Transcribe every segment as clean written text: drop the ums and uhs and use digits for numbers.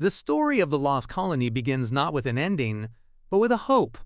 The story of the Lost Colony begins not with an ending, but with a hope.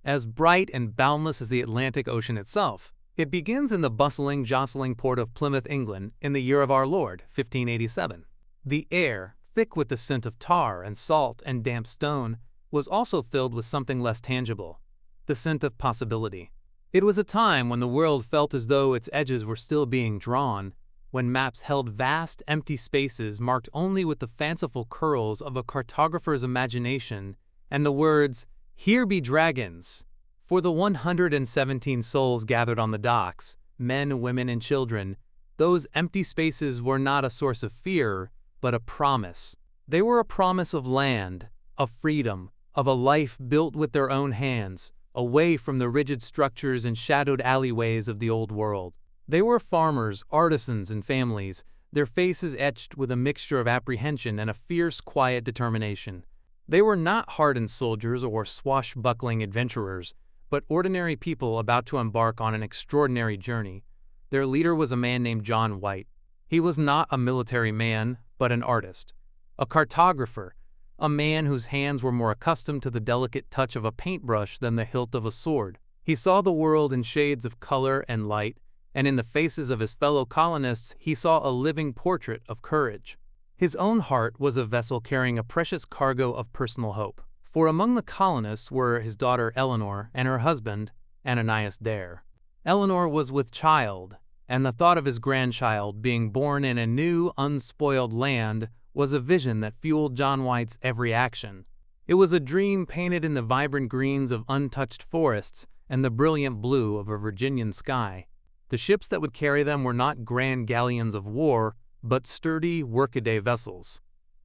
As bright and boundless as the Atlantic Ocean itself, it begins in the bustling, jostling port of Plymouth, England, in the year of our Lord, 1587. The air, thick with the scent of tar and salt and damp stone, was also filled with something less tangible, the scent of possibility. It was a time when the world felt as though its edges were still being drawn, when maps held vast, empty spaces marked only with the fanciful curls of a cartographer's imagination and the words, "Here be dragons." For the 117 souls gathered on the docks, men, women, and children, those empty spaces were not a source of fear, but a promise. They were a promise of land, of freedom, of a life built with their own hands, away from the rigid structures and shadowed alleyways of the old world. They were farmers, artisans, and families, their faces etched with a mixture of apprehension and a fierce, quiet determination. They were not hardened soldiers or swashbuckling adventurers, but ordinary people about to embark on an extraordinary journey. Their leader was a man named John White. He was not a military man, but an artist, a cartographer, a man whose hands were more accustomed to the delicate touch of a paintbrush than the hilt of a sword. He saw the world in shades of color and light, and in the faces of his fellow colonists he saw a living portrait of courage. His own heart was a vessel carrying a precious cargo of personal hope, for among the colonists were his daughter Eleanor and her husband, Ananias Dare. Eleanor was with child, and the thought of his grandchild being born in a new, unspoiled land was a vision that fueled John White's every action. It was a dream painted in the vibrant greens of untouched forests and the brilliant blue of a Virginian sky. The ships that would carry them were not grand galleons of war, but sturdy, workaday vessels.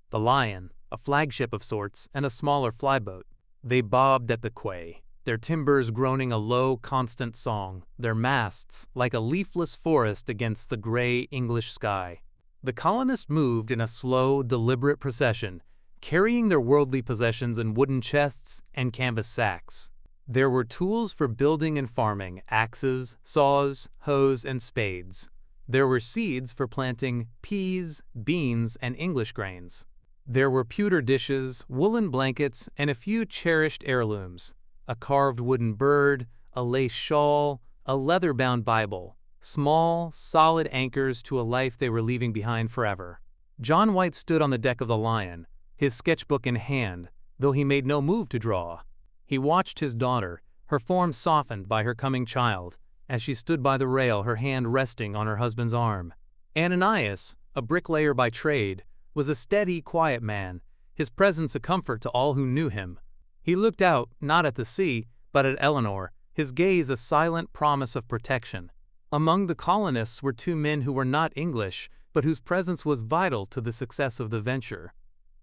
The Lion, a flagship of sorts, and a smaller flyboat. They bobbed at the quay, their timbers groaning a low, constant song, their masts like a leafless forest against the gray English sky. The colonists moved in a slow, deliberate procession, carrying their worldly possessions in wooden chests and canvas sacks. There were tools for building and farming, axes, saws, hoes, and spades. There were seeds for planting peas, beans, and English grains. There were pewter dishes, woolen blankets, and a few cherished heirlooms, a carved wooden bird, a lace shawl, a leather-bound Bible, small, solid anchors to a life they were leaving behind forever. John White stood on the deck of the Lion, his sketchbook in hand, though he made no move to draw. He watched his daughter, her form softened by her coming child, as she stood by the rail, her hand resting on her husband's arm. Ananias, a bricklayer by trade, was a steady, quiet man, his presence a comfort to all who knew him. He looked out, not at the sea, but at Eleanor, his gaze a silent promise of protection. Among the colonists were two men who were not English, but whose presence was vital to the success of the venture.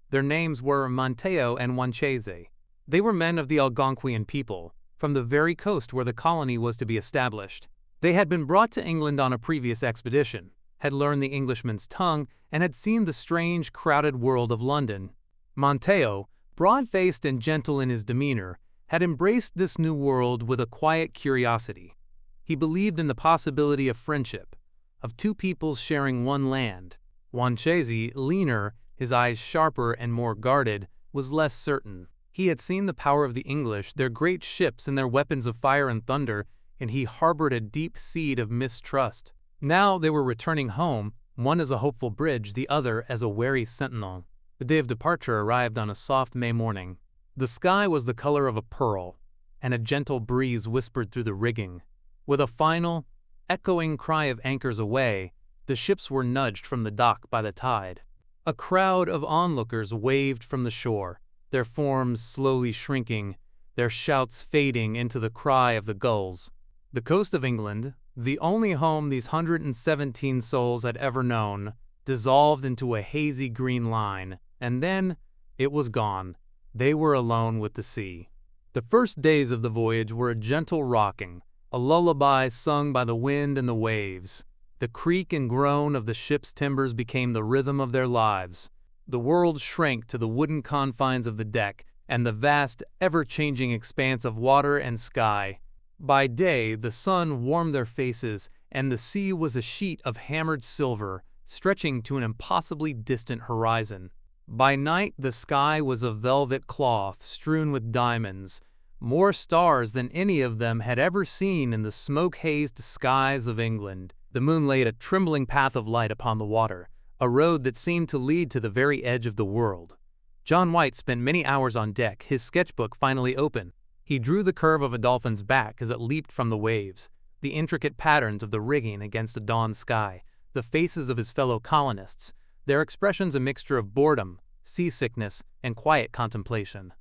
Their names were Monteo and Wanchese. They were men of the Algonquian people, from the very coast where the colony was to be established. They had been brought to England on a previous expedition, had learned the Englishman's tongue, and had seen the strange, crowded world of London. Monteo, broad-faced and gentle in his demeanor, had embraced this new world with a quiet curiosity. He believed in the possibility of friendship, of two peoples sharing one land. Wanchese, leaner, his eyes sharper and more guarded, was less certain. He had seen the power of the English, their great ships and their weapons of fire and thunder, and he harbored a deep seed of mistrust. Now they were returning home, one as a hopeful bridge, the other as a wary sentinel. The day of departure arrived on a soft May morning. The sky was the color of a pearl, and a gentle breeze whispered through the rigging. With a final, echoing cry of anchors away, the ships were nudged from the dock by the tide. A crowd of onlookers waved from the shore, their forms slowly shrinking, their shouts fading into the cry of the gulls. The coast of England, the only home these 117 souls had ever known, dissolved into a hazy green line, and then it was gone. They were alone with the sea. The first days of the voyage were a gentle rocking, a lullaby sung by the wind and the waves. The creak and groan of the ship's timbers became the rhythm of their lives. The world shrank to the wooden confines of the deck and the vast, ever-changing expanse of water and sky. By day, the sun warmed their faces, and the sea was a sheet of hammered silver, stretching to an impossibly distant horizon. By night, the sky was a velvet cloth strewn with diamonds, more stars than any of them had ever seen in the smoke-hazed skies of England. The moon laid a trembling path of light upon the water, a road that seemed to lead to the very edge of the world. John White spent many hours on deck, his sketchbook finally open. He drew the curve of a dolphin's back as it leaped from the waves, the intricate patterns of the rigging against a dawn sky, the faces of his fellow colonists, their expressions a mixture of boredom, seasickness, and quiet contemplation.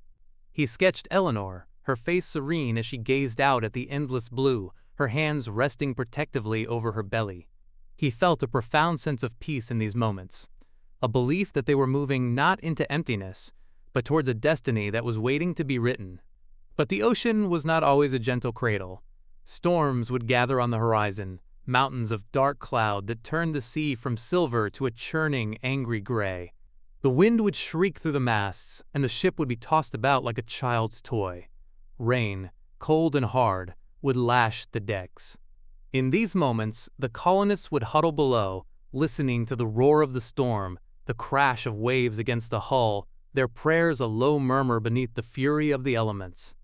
He sketched Eleanor, her face serene as she gazed out at the endless blue, her hands resting protectively over her belly. He felt a profound sense of peace in these moments, a belief that they were moving not into emptiness, but towards a destiny that was waiting to be written. But the ocean was not always a gentle cradle. Storms would gather on the horizon, mountains of dark cloud that turned the sea from silver to a churning, angry gray. The wind would shriek through the masts, and the ship would be tossed about like a child's toy. Rain, cold and hard, would lash the decks. In these moments, the colonists would huddle below, listening to the roar of the storm, the crash of waves against the hull, their prayers a low murmur beneath the fury of the elements.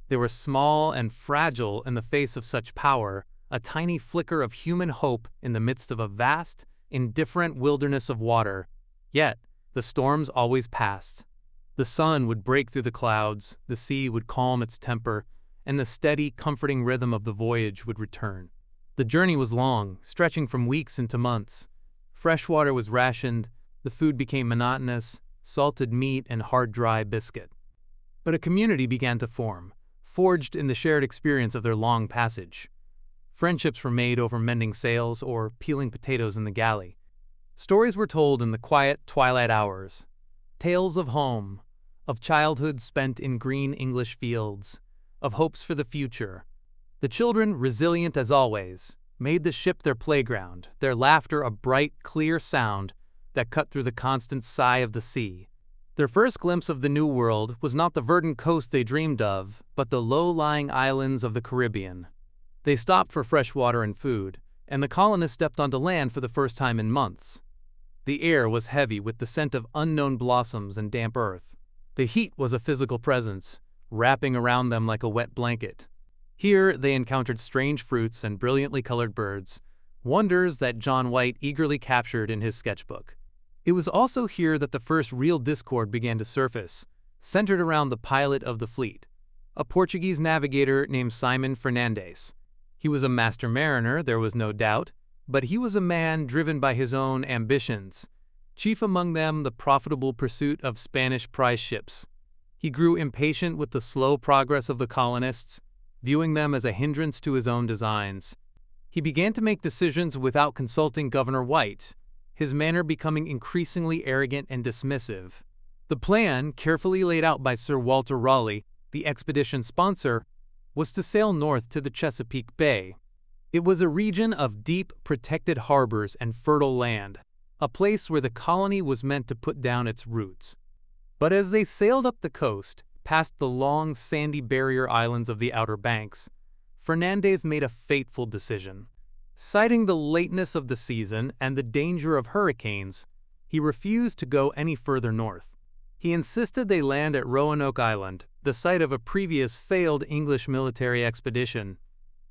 They were small and fragile in the face of such power, a tiny flicker of human hope in the midst of a vast, indifferent wilderness of water. Yet, the storms always passed. The sun would break through the clouds, the sea would calm its temper, and the steady, comforting rhythm of the voyage would return. The journey was long, stretching from weeks into months. Fresh water was rationed, the food became monotonous, salted meat and hard dry biscuit. But a community began to form, forged in the shared experience of their long passage. Friendships were made over mending sails or peeling potatoes in the galley. Stories were told in the quiet twilight hours, tales of home, of childhood spent in green English fields, of hopes for the future. The children, resilient as always, made the ship their playground, their laughter a bright, clear sound that cut through the constant sigh of the sea. Their first glimpse of the New World was not the verdant coast they dreamed of, but the low-lying islands of the Caribbean. They stopped for fresh water and food, and the colonists stepped onto land for the first time in months. The air was heavy with the scent of unknown blossoms and damp earth. The heat was a physical presence, wrapping around them like a wet blanket. Here they encountered strange fruits and brilliantly colored birds, wonders that John White eagerly captured in his sketchbook. It was also here that the first real discord began to surface, centered around the pilot of the fleet, a Portuguese navigator named Simon Fernandes. He was a master mariner, there was no doubt, but he was a man driven by his own ambitions, chief among them the profitable pursuit of Spanish prize ships. He grew impatient with the slow progress of the colonists, viewing them as a hindrance to his own designs. He began to make decisions without consulting Governor White, his manner becoming increasingly arrogant and dismissive. The plan, carefully laid out by Sir Walter Raleigh, the expedition sponsor, was to sail north to the Chesapeake Bay. It was a region of deep, protected harbors and fertile land, a place where the colony was meant to put down its roots. But as they sailed up the coast, past the long, sandy barrier islands of the Outer Banks, Fernandes made a fateful decision. Citing the lateness of the season and the danger of hurricanes, he refused to go any further north. He insisted they land at Roanoke Island, the site of a previous failed English military expedition.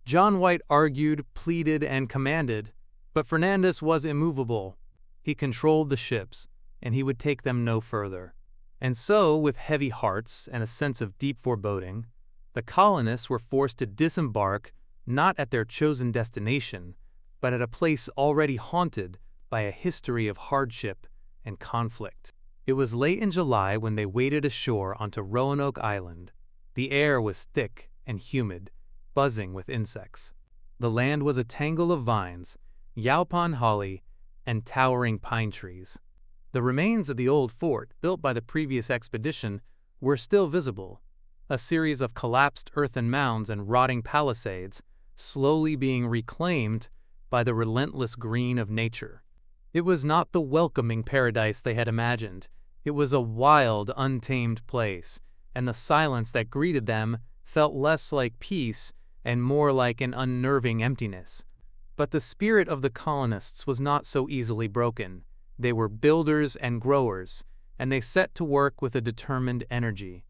John White argued, pleaded, and commanded, but Fernandes was immovable. He controlled the ships, and he would take them no further. And so, with heavy hearts and a sense of deep foreboding, the colonists were forced to disembark not at their chosen destination, but at a place already haunted by a history of hardship and conflict. It was late in July when they waded ashore onto Roanoke Island. The air was thick and humid, buzzing with insects. The land was a tangle of vines, yaupon holly, and towering pine trees. The remains of the old fort, built by the previous expedition, were still visible, a series of collapsed earthen mounds and rotting palisades, slowly being reclaimed by the relentless green of nature. It was not the welcoming paradise they had imagined. It was a wild, untamed place, and the silence that greeted them felt less like peace and more like an unnerving emptiness. But the spirit of the colonists was not so easily broken. They were builders and growers, and they set to work with a determined energy.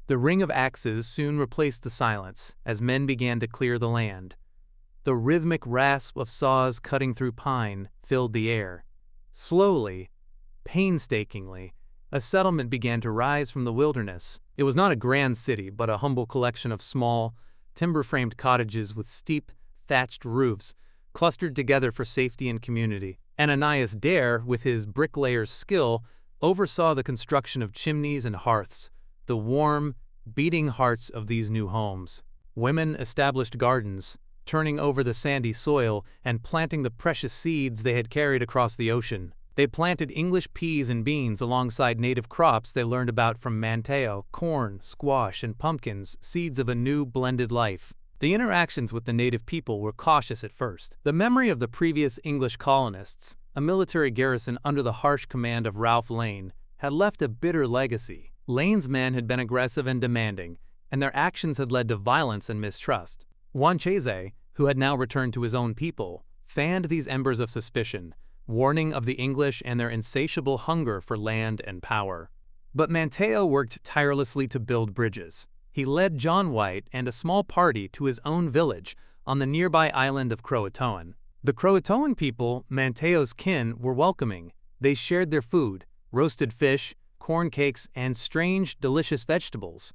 The ring of axes soon replaced the silence as men began to clear the land. The rhythmic rasp of saws cutting through pine filled the air. Slowly, painstakingly, a settlement began to rise from the wilderness. It was not a grand city, but a humble collection of small, timber-framed cottages with steep, thatched roofs, clustered together for safety and community. Ananias Dare, with his bricklayer's skill, oversaw the construction of chimneys and hearths, the warm, beating hearts of these new homes. Women established gardens, turning over the sandy soil and planting the precious seeds they had carried across the ocean. They planted English peas and beans alongside native crops they learned about from Manteo, corn, squash, and pumpkins, seeds of a new blended life. The interactions with the native people were cautious at first. The memory of the previous English colonists, a military garrison under the harsh command of Ralph Lane, had left a bitter legacy. Lane's men had been aggressive and demanding, and their actions had led to violence and mistrust. Wanchese, who had now returned to his own people, fanned these embers of suspicion, warning of the English and their insatiable hunger for land and power. But Manteo worked tirelessly to build bridges. He led John White and a small party to his own village on the nearby island of Croatoan. The Croatoan people, Manteo's kin, were welcoming. They shared their food, roasted fish, corn cakes, and strange, delicious vegetables.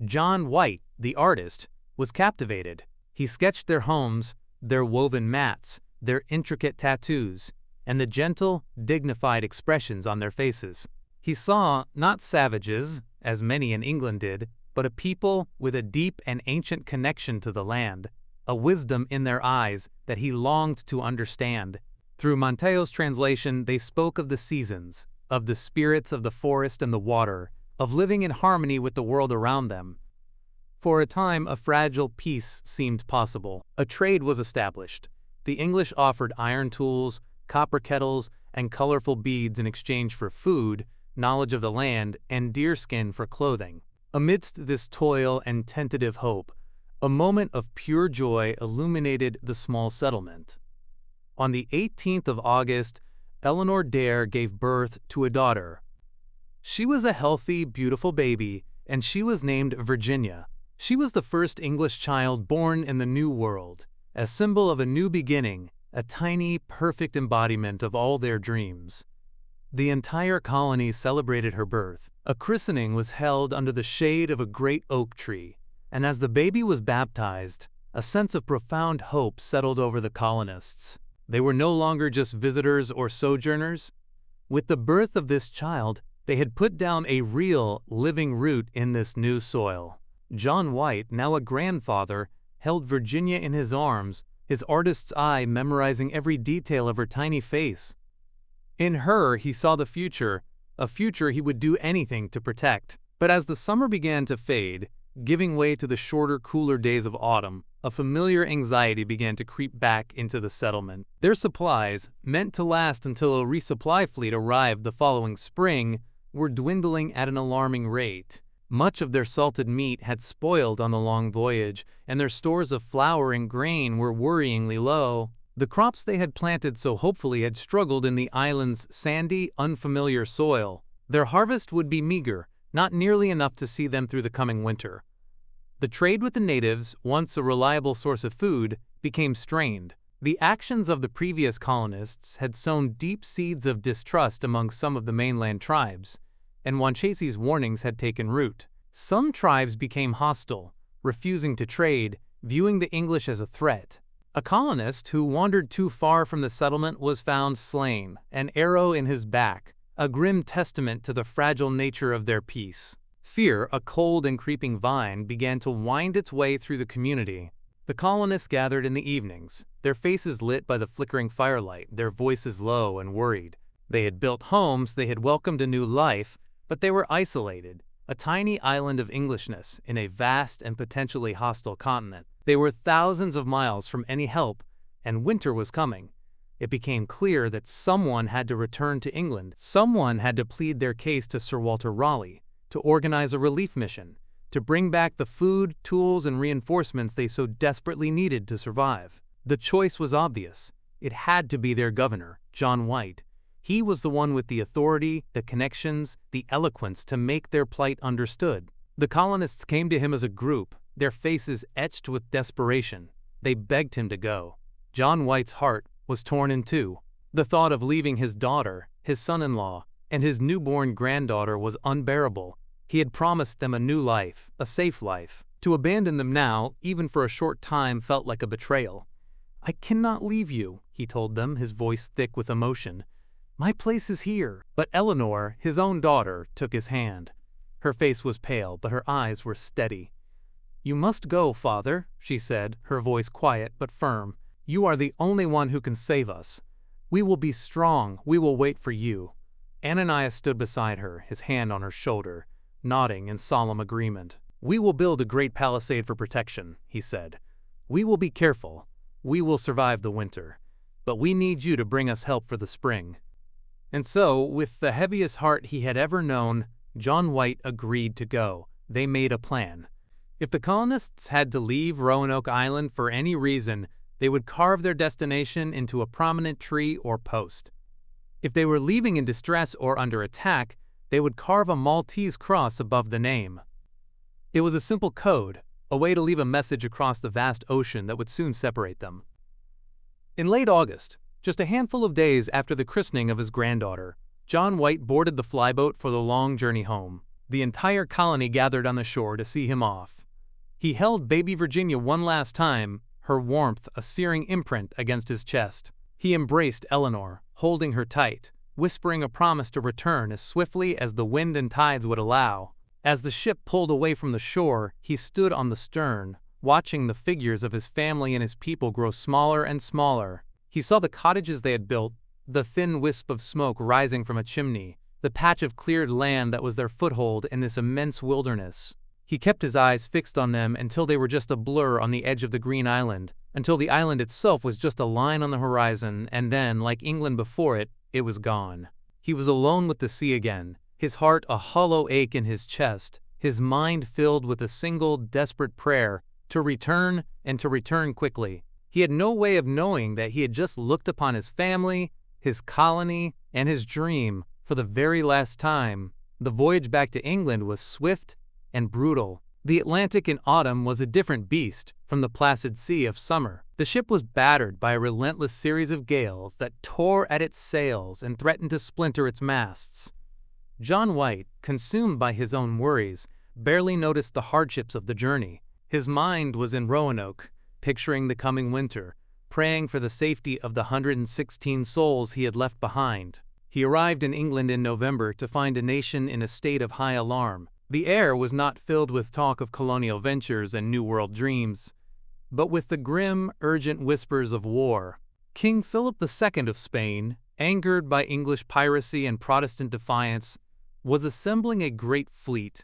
John White, the artist, was captivated. He sketched their homes, their woven mats, their intricate tattoos, and the gentle, dignified expressions on their faces. He saw not savages, as many in England did, but a people with a deep and ancient connection to the land, a wisdom in their eyes that he longed to understand. Through Manteo's translation, they spoke of the seasons, of the spirits of the forest and the water, of living in harmony with the world around them. For a time, a fragile peace seemed possible. A trade was established. The English offered iron tools, copper kettles, and colorful beads in exchange for food, knowledge of the land, and deerskin for clothing. Amidst this toil and tentative hope, a moment of pure joy illuminated the small settlement. On the 18th of August, Eleanor Dare gave birth to a daughter. She was a healthy, beautiful baby, and she was named Virginia. She was the first English child born in the New World, a symbol of a new beginning, a tiny, perfect embodiment of all their dreams. The entire colony celebrated her birth. A christening was held under the shade of a great oak tree, and as the baby was baptized, a sense of profound hope settled over the colonists. They were no longer just visitors or sojourners. With the birth of this child, they had put down a real, living root in this new soil. John White, now a grandfather, held Virginia in his arms, his artist's eye memorizing every detail of her tiny face. In her, he saw the future, a future he would do anything to protect. But as the summer began to fade, giving way to the shorter, cooler days of autumn, a familiar anxiety began to creep back into the settlement. Their supplies, meant to last until a resupply fleet arrived the following spring, were dwindling at an alarming rate. Much of their salted meat had spoiled on the long voyage, and their stores of flour and grain were worryingly low. The crops they had planted so hopefully had struggled in the island's sandy, unfamiliar soil. Their harvest would be meager, not nearly enough to see them through the coming winter. The trade with the natives, once a reliable source of food, became strained. The actions of the previous colonists had sown deep seeds of distrust among some of the mainland tribes, and Wanchese's warnings had taken root. Some tribes became hostile, refusing to trade, viewing the English as a threat. A colonist who wandered too far from the settlement was found slain, an arrow in his back, a grim testament to the fragile nature of their peace. Fear, a cold and creeping vine, began to wind its way through the community. The colonists gathered in the evenings, their faces lit by the flickering firelight, their voices low and worried. They had built homes, they had welcomed a new life, but they were isolated, a tiny island of Englishness in a vast and potentially hostile continent. They were thousands of miles from any help, and winter was coming. It became clear that someone had to return to England. Someone had to plead their case to Sir Walter Raleigh, to organize a relief mission, to bring back the food, tools, and reinforcements they so desperately needed to survive. The choice was obvious. It had to be their governor, John White. He was the one with the authority, the connections, the eloquence to make their plight understood. The colonists came to him as a group, their faces etched with desperation. They begged him to go. John White's heart was torn in two. The thought of leaving his daughter, his son-in-law, and his newborn granddaughter was unbearable. He had promised them a new life, a safe life. To abandon them now, even for a short time, felt like a betrayal. "I cannot leave you," he told them, his voice thick with emotion. "My place is here." But Eleanor, his own daughter, took his hand. Her face was pale, but her eyes were steady. "You must go, father," she said, her voice quiet but firm. "You are the only one who can save us. We will be strong. We will wait for you." Ananias stood beside her, his hand on her shoulder, nodding in solemn agreement. "We will build a great palisade for protection," he said. "We will be careful. We will survive the winter. But we need you to bring us help for the spring." And so, with the heaviest heart he had ever known, John White agreed to go. They made a plan. If the colonists had to leave Roanoke Island for any reason, they would carve their destination into a prominent tree or post. If they were leaving in distress or under attack, they would carve a Maltese cross above the name. It was a simple code, a way to leave a message across the vast ocean that would soon separate them. In late August, just a handful of days after the christening of his granddaughter, John White boarded the flyboat for the long journey home. The entire colony gathered on the shore to see him off. He held baby Virginia one last time, her warmth a searing imprint against his chest. He embraced Eleanor, holding her tight, whispering a promise to return as swiftly as the wind and tides would allow. As the ship pulled away from the shore, he stood on the stern, watching the figures of his family and his people grow smaller and smaller. He saw the cottages they had built, the thin wisp of smoke rising from a chimney, the patch of cleared land that was their foothold in this immense wilderness. He kept his eyes fixed on them until they were just a blur on the edge of the green island, until the island itself was just a line on the horizon, and then, like England before it, it was gone. He was alone with the sea again, his heart a hollow ache in his chest, his mind filled with a single desperate prayer to return and to return quickly. He had no way of knowing that he had just looked upon his family, his colony, and his dream for the very last time. The voyage back to England was swift and brutal. The Atlantic in autumn was a different beast from the placid sea of summer. The ship was battered by a relentless series of gales that tore at its sails and threatened to splinter its masts. John White, consumed by his own worries, barely noticed the hardships of the journey. His mind was in Roanoke, picturing the coming winter, praying for the safety of the 116 souls he had left behind. He arrived in England in November to find a nation in a state of high alarm. The air was not filled with talk of colonial ventures and New World dreams, but with the grim, urgent whispers of war. King Philip II of Spain, angered by English piracy and Protestant defiance, was assembling a great fleet,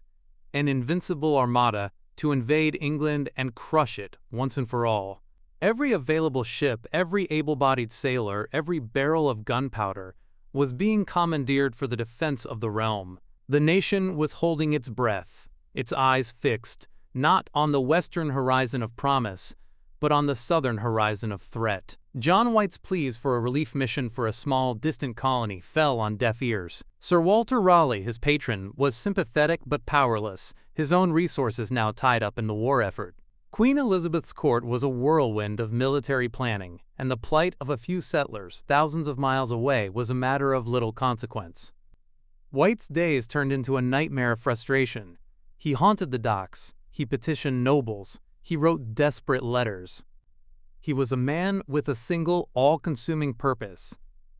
an invincible armada, to invade England and crush it once and for all. Every available ship, every able-bodied sailor, every barrel of gunpowder was being commandeered for the defense of the realm. The nation was holding its breath, its eyes fixed, not on the western horizon of promise, but on the southern horizon of threat. John White's pleas for a relief mission for a small, distant colony fell on deaf ears. Sir Walter Raleigh, his patron, was sympathetic but powerless, his own resources now tied up in the war effort. Queen Elizabeth's court was a whirlwind of military planning, and the plight of a few settlers thousands of miles away was a matter of little consequence. White's days turned into a nightmare of frustration. He haunted the docks, he petitioned nobles, he wrote desperate letters. He was a man with a single, all-consuming purpose,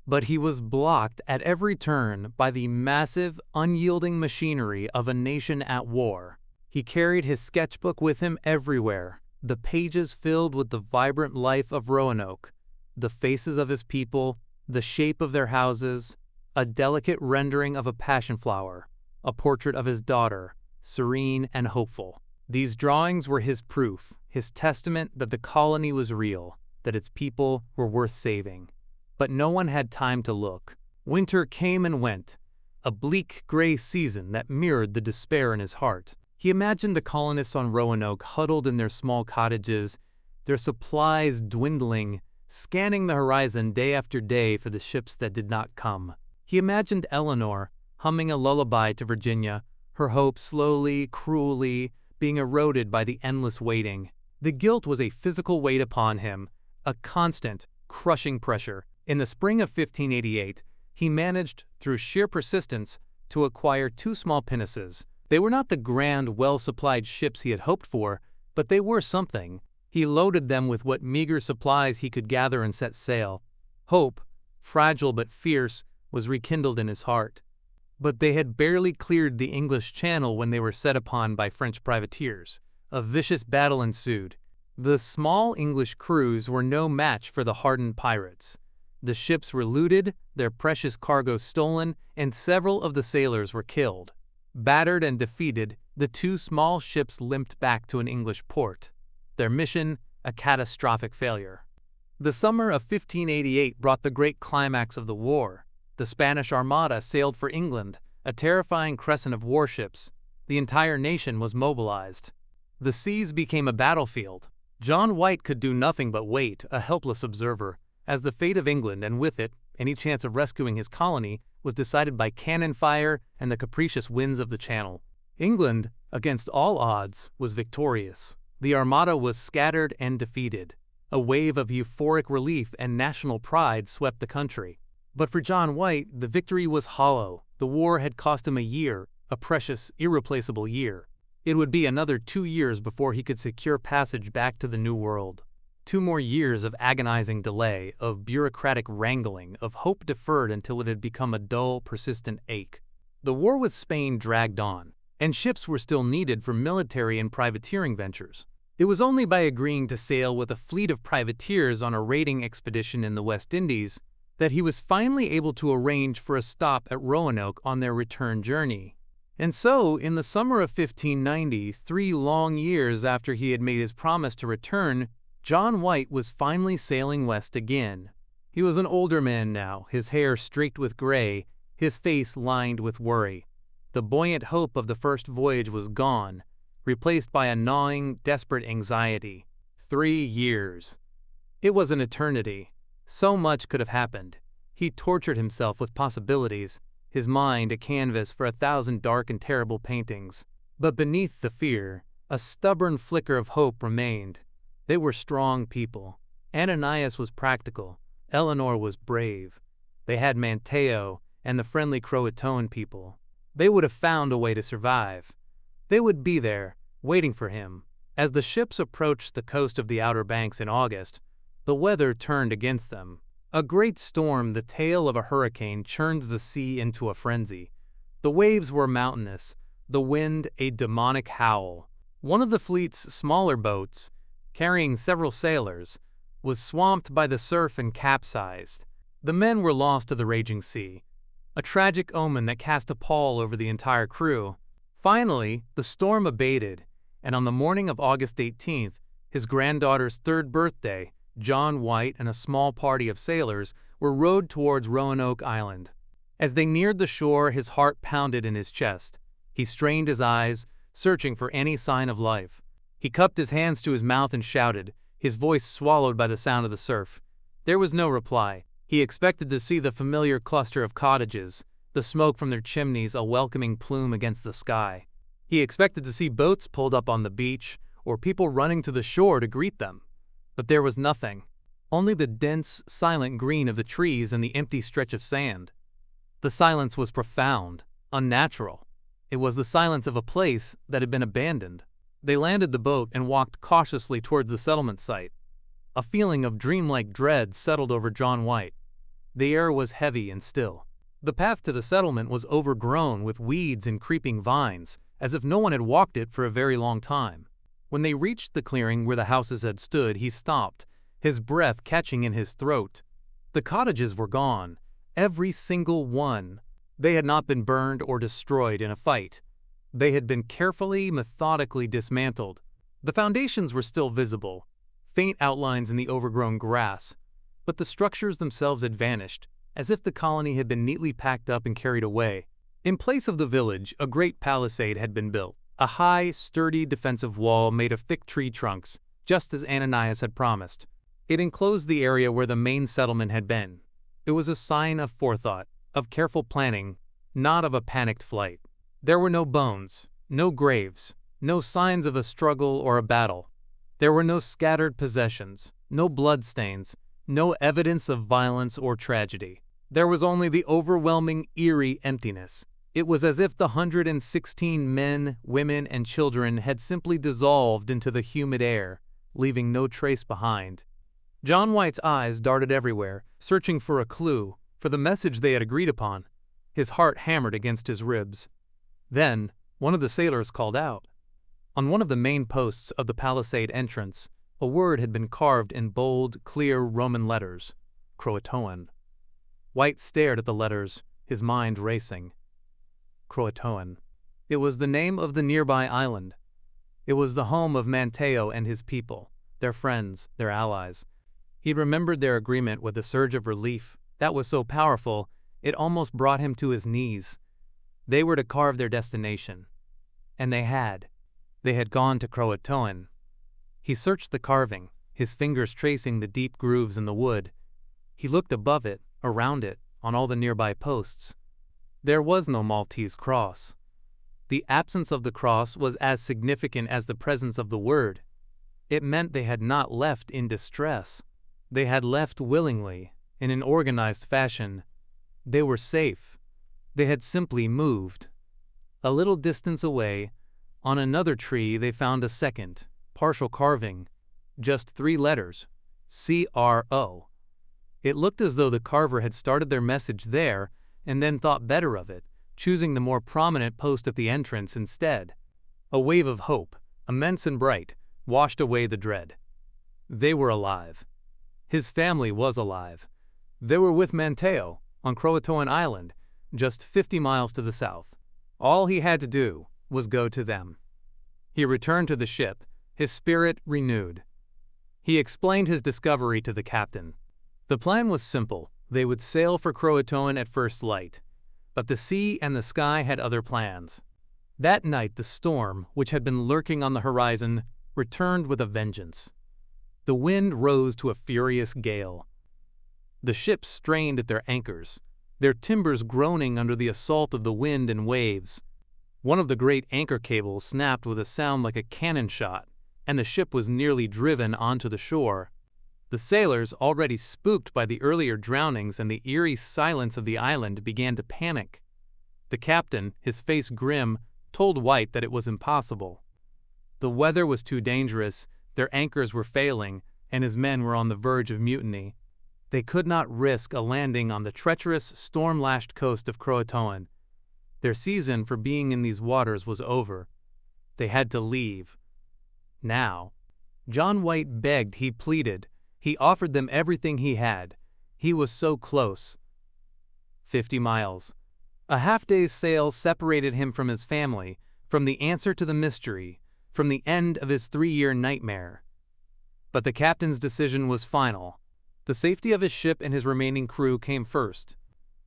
but he was blocked at every turn by the massive, unyielding machinery of a nation at war. He carried his sketchbook with him everywhere, the pages filled with the vibrant life of Roanoke, the faces of his people, the shape of their houses, a delicate rendering of a passion flower, a portrait of his daughter, serene and hopeful. These drawings were his proof, his testament that the colony was real, that its people were worth saving. But no one had time to look. Winter came and went, a bleak gray season that mirrored the despair in his heart. He imagined the colonists on Roanoke huddled in their small cottages, their supplies dwindling, scanning the horizon day after day for the ships that did not come. He imagined Eleanor, humming a lullaby to Virginia, her hopes slowly, cruelly, being eroded by the endless waiting. The guilt was a physical weight upon him, a constant, crushing pressure. In the spring of 1588, he managed, through sheer persistence, to acquire 2 small pinnaces. They were not the grand, well-supplied ships he had hoped for, but they were something. He loaded them with what meager supplies he could gather and set sail. Hope, fragile but fierce, was rekindled in his heart. But they had barely cleared the English Channel when they were set upon by French privateers. A vicious battle ensued. The small English crews were no match for the hardened pirates. The ships were looted, their precious cargo stolen, and several of the sailors were killed. Battered and defeated, the 2 small ships limped back to an English port. Their mission, a catastrophic failure. The summer of 1588 brought the great climax of the war. The Spanish Armada sailed for England, a terrifying crescent of warships. The entire nation was mobilized. The seas became a battlefield. John White could do nothing but wait, a helpless observer, as the fate of England, and with it, any chance of rescuing his colony, was decided by cannon fire and the capricious winds of the Channel. England, against all odds, was victorious. The Armada was scattered and defeated. A wave of euphoric relief and national pride swept the country. But for John White, the victory was hollow. The war had cost him a year, a precious, irreplaceable year. It would be another 2 years before he could secure passage back to the New World. 2 more years of agonizing delay, of bureaucratic wrangling, of hope deferred until it had become a dull, persistent ache. The war with Spain dragged on, and ships were still needed for military and privateering ventures. It was only by agreeing to sail with a fleet of privateers on a raiding expedition in the West Indies that he was finally able to arrange for a stop at Roanoke on their return journey. And so, in the summer of 1590, 3 long years after he had made his promise to return, John White was finally sailing west again. He was an older man now, his hair streaked with gray, his face lined with worry. The buoyant hope of the first voyage was gone, replaced by a gnawing, desperate anxiety. 3 years. It was an eternity. So much could have happened. He tortured himself with possibilities, his mind a canvas for 1,000 dark and terrible paintings. But beneath the fear, a stubborn flicker of hope remained. They were strong people. Ananias was practical. Eleanor was brave. They had Manteo and the friendly Croatoan people. They would have found a way to survive. They would be there, waiting for him. As the ships approached the coast of the Outer Banks in August, the weather turned against them. A great storm, the tail of a hurricane, churned the sea into a frenzy. The waves were mountainous, the wind a demonic howl. One of the fleet's smaller boats, carrying several sailors, was swamped by the surf and capsized. The men were lost to the raging sea, a tragic omen that cast a pall over the entire crew. Finally, the storm abated, and on the morning of August 18th, his granddaughter's 3rd birthday, John White and a small party of sailors were rowed towards Roanoke Island. As they neared the shore, his heart pounded in his chest. He strained his eyes, searching for any sign of life. He cupped his hands to his mouth and shouted, his voice swallowed by the sound of the surf. There was no reply. He expected to see the familiar cluster of cottages, the smoke from their chimneys a welcoming plume against the sky. He expected to see boats pulled up on the beach, or people running to the shore to greet them. But there was nothing. Only the dense, silent green of the trees and the empty stretch of sand. The silence was profound, unnatural. It was the silence of a place that had been abandoned. They landed the boat and walked cautiously towards the settlement site. A feeling of dreamlike dread settled over John White. The air was heavy and still. The path to the settlement was overgrown with weeds and creeping vines, as if no one had walked it for a very long time. When they reached the clearing where the houses had stood, he stopped, his breath catching in his throat. The cottages were gone, every single one. They had not been burned or destroyed in a fight. They had been carefully, methodically dismantled. The foundations were still visible, faint outlines in the overgrown grass, but the structures themselves had vanished, as if the colony had been neatly packed up and carried away. In place of the village, a great palisade had been built, a high, sturdy defensive wall made of thick tree trunks, just as Ananias had promised. It enclosed the area where the main settlement had been. It was a sign of forethought. of careful planning, not of a panicked flight. There were no bones, no graves, no signs of a struggle or a battle. There were no scattered possessions, no bloodstains, no evidence of violence or tragedy. There was only the overwhelming, eerie emptiness. It was as if the 116 men, women, and children had simply dissolved into the humid air, leaving no trace behind. John White's eyes darted everywhere, searching for a clue, for the message they had agreed upon. His heart hammered against his ribs. Then, one of the sailors called out. On one of the main posts of the palisade entrance, a word had been carved in bold, clear Roman letters: Croatoan. White stared at the letters, his mind racing. Croatoan. It was the name of the nearby island. It was the home of Manteo and his people, their friends, their allies. He remembered their agreement with a surge of relief that was so powerful it almost brought him to his knees. They were to carve their destination. And they had. They had gone to Croatoan. He searched the carving, his fingers tracing the deep grooves in the wood. He looked above it, around it, on all the nearby posts. There was no Maltese cross. The absence of the cross was as significant as the presence of the word. It meant they had not left in distress. They had left willingly, in an organized fashion. They were safe. They had simply moved. A little distance away, on another tree, they found a second, partial carving. Just 3 letters: C-R-O. It looked as though the carver had started their message there and then thought better of it, choosing the more prominent post at the entrance instead. A wave of hope, immense and bright, washed away the dread. They were alive. His family was alive. They were with Manteo, on Croatoan Island, just 50 miles to the south. All he had to do was go to them. He returned to the ship, his spirit renewed. He explained his discovery to the captain. The plan was simple. They would sail for Croatoan at first light. But the sea and the sky had other plans. That night the storm, which had been lurking on the horizon, returned with a vengeance. The wind rose to a furious gale. The ships strained at their anchors, their timbers groaning under the assault of the wind and waves. One of the great anchor cables snapped with a sound like a cannon shot, and the ship was nearly driven onto the shore. The sailors, already spooked by the earlier drownings and the eerie silence of the island, began to panic. The captain, his face grim, told White that it was impossible. The weather was too dangerous, their anchors were failing, and his men were on the verge of mutiny. They could not risk a landing on the treacherous, storm-lashed coast of Croatoan. Their season for being in these waters was over. They had to leave. Now. John White begged, he pleaded. He offered them everything he had. He was so close. 50 miles. A half-day's sail separated him from his family, from the answer to the mystery, from the end of his 3-year nightmare. But the captain's decision was final. The safety of his ship and his remaining crew came first.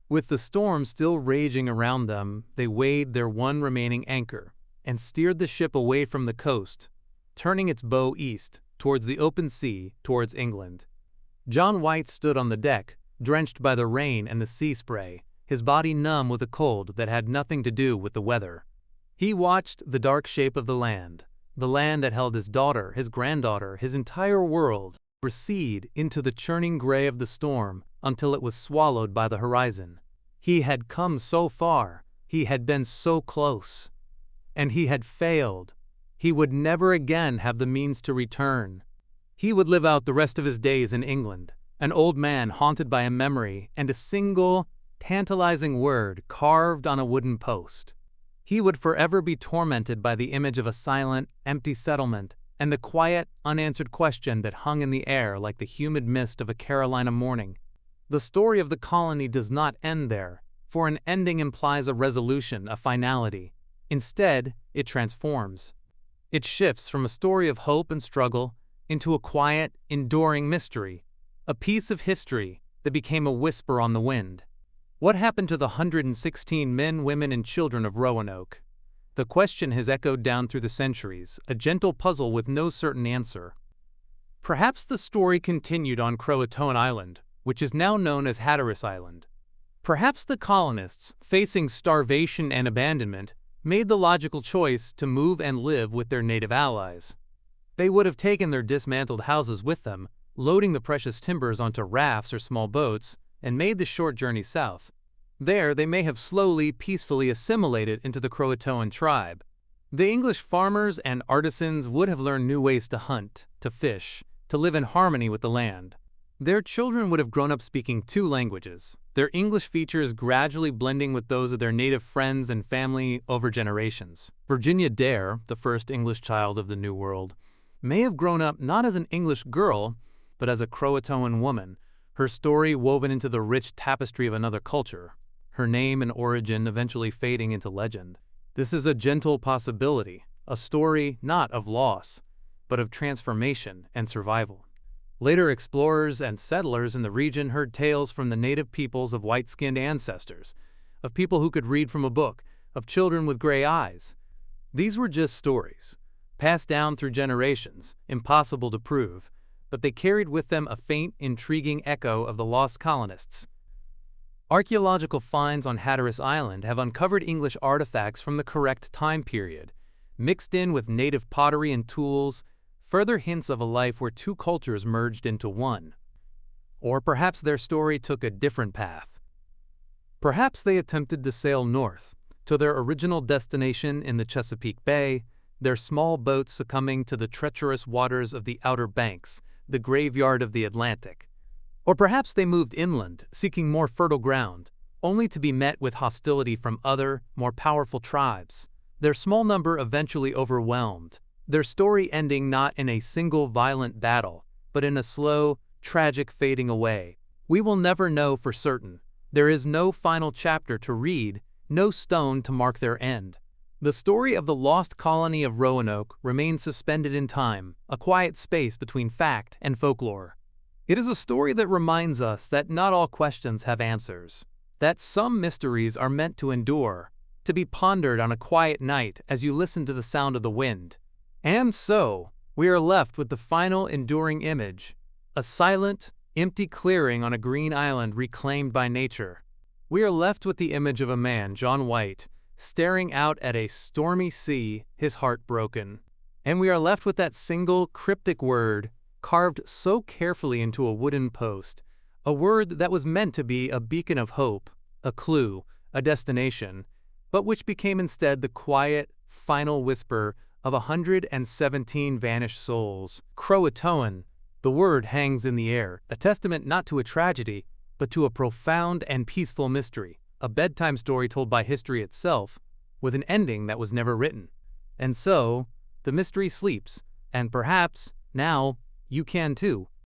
With the storm still raging around them, they weighed their one remaining anchor and steered the ship away from the coast, turning its bow east, towards the open sea, towards England. John White stood on the deck, drenched by the rain and the sea spray, his body numb with a cold that had nothing to do with the weather. He watched the dark shape of the land that held his daughter, his granddaughter, his entire world, recede into the churning gray of the storm until it was swallowed by the horizon. He had come so far, he had been so close, and he had failed. He would never again have the means to return. He would live out the rest of his days in England, an old man haunted by a memory and a single, tantalizing word carved on a wooden post. He would forever be tormented by the image of a silent, empty settlement and the quiet, unanswered question that hung in the air like the humid mist of a Carolina morning. The story of the colony does not end there, for an ending implies a resolution, a finality. Instead, it transforms. It shifts from a story of hope and struggle into a quiet, enduring mystery, a piece of history that became a whisper on the wind. What happened to the 116 men, women, and children of Roanoke? The question has echoed down through the centuries, a gentle puzzle with no certain answer. Perhaps the story continued on Croatoan Island, which is now known as Hatteras Island. Perhaps the colonists, facing starvation and abandonment, made the logical choice to move and live with their native allies. They would have taken their dismantled houses with them, loading the precious timbers onto rafts or small boats, and made the short journey south. There, they may have slowly, peacefully assimilated into the Croatoan tribe. The English farmers and artisans would have learned new ways to hunt, to fish, to live in harmony with the land. Their children would have grown up speaking two languages, their English features gradually blending with those of their native friends and family over generations. Virginia Dare, the first English child of the New World, may have grown up not as an English girl, but as a Croatoan woman, her story woven into the rich tapestry of another culture, her name and origin eventually fading into legend. This is a gentle possibility, a story not of loss, but of transformation and survival. Later explorers and settlers in the region heard tales from the native peoples of white-skinned ancestors, of people who could read from a book, of children with gray eyes. These were just stories, passed down through generations, impossible to prove, but they carried with them a faint, intriguing echo of the lost colonists. Archaeological finds on Hatteras Island have uncovered English artifacts from the correct time period, mixed in with native pottery and tools, further hints of a life where two cultures merged into one. Or perhaps their story took a different path. Perhaps they attempted to sail north, to their original destination in the Chesapeake Bay, their small boats succumbing to the treacherous waters of the Outer Banks, the graveyard of the Atlantic. Or perhaps they moved inland, seeking more fertile ground, only to be met with hostility from other, more powerful tribes, their small number eventually overwhelmed, their story ending not in a single violent battle, but in a slow, tragic fading away. We will never know for certain. There is no final chapter to read, no stone to mark their end. The story of the Lost Colony of Roanoke remains suspended in time, a quiet space between fact and folklore. It is a story that reminds us that not all questions have answers, that some mysteries are meant to endure, to be pondered on a quiet night as you listen to the sound of the wind. And so, we are left with the final enduring image, a silent, empty clearing on a green island reclaimed by nature. We are left with the image of a man, John White, staring out at a stormy sea, his heart broken. And we are left with that single cryptic word, carved so carefully into a wooden post, a word that was meant to be a beacon of hope, a clue, a destination, but which became instead the quiet, final whisper of 117 vanished souls. Croatoan, the word hangs in the air, a testament not to a tragedy, but to a profound and peaceful mystery, a bedtime story told by history itself, with an ending that was never written. And so, the mystery sleeps, and perhaps, now, you can too.